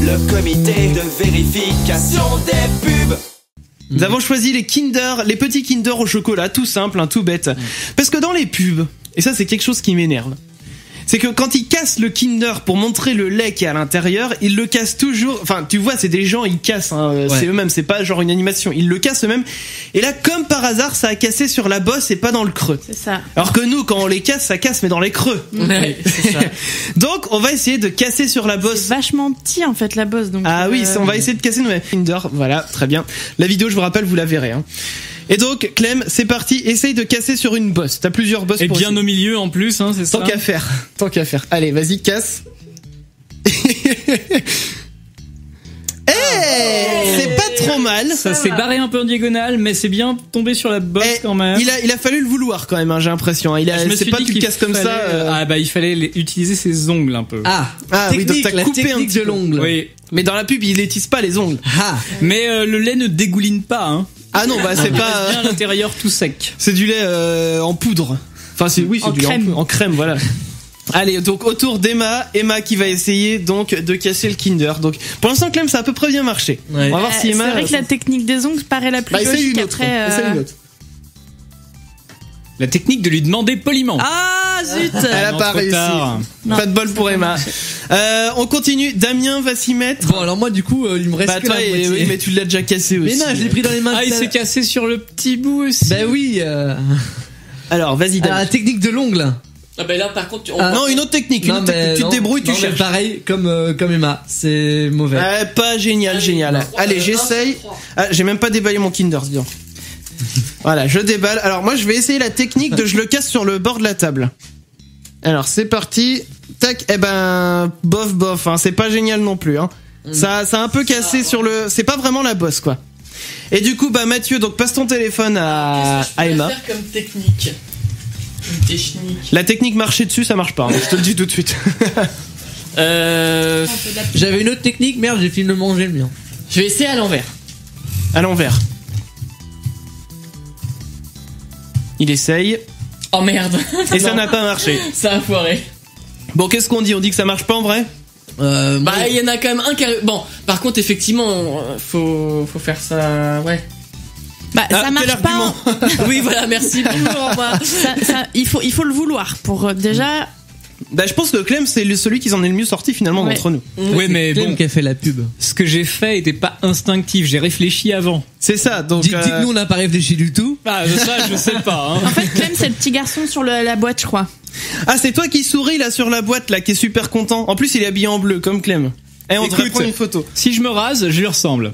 le comité de vérification des pubs. Nous avons choisi les Kinder, les petits Kinder au chocolat, tout simple, hein, tout bête. Parce que dans les pubs, et ça c'est quelque chose qui m'énerve, c'est que quand ils cassent le Kinder pour montrer le lait qui est à l'intérieur, ils le cassent toujours. Enfin, tu vois, c'est des gens, ils cassent. Hein, c'est eux-mêmes, c'est pas genre une animation. Ils le cassent eux-mêmes. Et là, comme par hasard, ça a cassé sur la bosse et pas dans le creux. C'est ça. Alors que nous, quand on les casse, ça casse mais dans les creux. Ouais, c'est ça. Donc, on va essayer de casser sur la bosse. C'est vachement petit en fait la bosse. Donc Ah oui, on va essayer de casser nos Kinder. Voilà, très bien. La vidéo, je vous rappelle, vous la verrez. Hein. Et donc, Clem, c'est parti. Essaye de casser sur une bosse. T'as plusieurs bosses. Et pour bien essayer. au milieu en plus, hein, c'est ça. Tant qu'à faire. Tant qu'à faire. Allez, vas-y, casse. C'est pas trop mal. Ça s'est barré un peu en diagonale, mais c'est bien tombé sur la bosse quand même. Il a fallu le vouloir quand même, hein, j'ai l'impression. C'est pas tu le casses comme ça. Ah bah il fallait utiliser ses ongles un peu. Ah oui, donc t'as coupé un petit de l'ongle. Oui. Mais dans la pub, il tisse pas les ongles. Ah. Mais le lait ne dégouline pas, hein. Ah non, bah c'est Il pas. reste bien à l'intérieur tout sec. C'est du lait en poudre. Enfin, c'est du lait en crème, voilà. Allez, donc autour d'Emma, qui va essayer donc de casser le Kinder. Donc pour l'instant, Clem, ça a à peu près bien marché. Ouais. On va voir si Emma. C'est vrai que la technique des ongles paraît la plus essaye logique une autre. après. Essaye une autre. La technique de lui demander poliment. Ah zut. Elle a non, pas trop réussi. tard. Pas de bol pour Emma. On continue. Damien va s'y mettre. Bon, alors moi, du coup, il me reste Bah que toi, la moitié. oui, mais tu l'as déjà cassé aussi. Mais non, je l'ai pris dans les mains. Ah, il s'est cassé sur le petit bout aussi. Bah oui. Alors, vas-y, Alors, Damien. la technique de l'ongle. Ah bah là par contre Non, une autre technique. Non, mais tu te non, débrouilles, tu non, mais cherches. pareil, comme Emma. C'est mauvais. Pas génial. Allez, j'essaye. Ah, j'ai même pas déballé mon Kinder, dis donc. Voilà, je déballe. Alors moi, je vais essayer la technique de je le casse sur le bord de la table. Alors c'est parti. Tac. Eh ben, bof. Hein, c'est pas génial non plus. Hein. Ça a un peu cassé sur le. C'est pas vraiment la bosse, quoi. Et du coup, bah Mathieu, donc passe ton téléphone à Emma. faire comme technique. Une technique. La technique marcher dessus, ça marche pas. Hein, je te le dis tout de suite. J'avais une autre technique, merde, j'ai fini de manger le mien. Je vais essayer à l'envers. À l'envers. Il essaye. Oh merde. Et ça n'a pas marché. Ça a foiré. Bon, qu'est-ce qu'on dit? On dit que ça marche pas en vrai? Bah il y en a quand même un qui a... Bon, par contre effectivement, faut faire ça... Ouais. Bah ça marche pas. Oui voilà, merci. Il faut le vouloir pour déjà. Bah je pense que Clem c'est celui qui en est le mieux sorti finalement d'entre nous. Ouais, mais Clem bon, qui a fait la pub. ce que j'ai fait était pas instinctif, j'ai réfléchi avant. C'est ça, donc Dites que nous on n'a pas réfléchi du tout. Ah, ça, je sais pas, hein. En fait, Clem c'est le petit garçon sur la boîte, je crois. Ah, c'est toi qui souris là sur la boîte là, qui est super content. En plus il est habillé en bleu comme Clem. Et on devrait Écoute, prendre une photo. Si je me rase, je lui ressemble.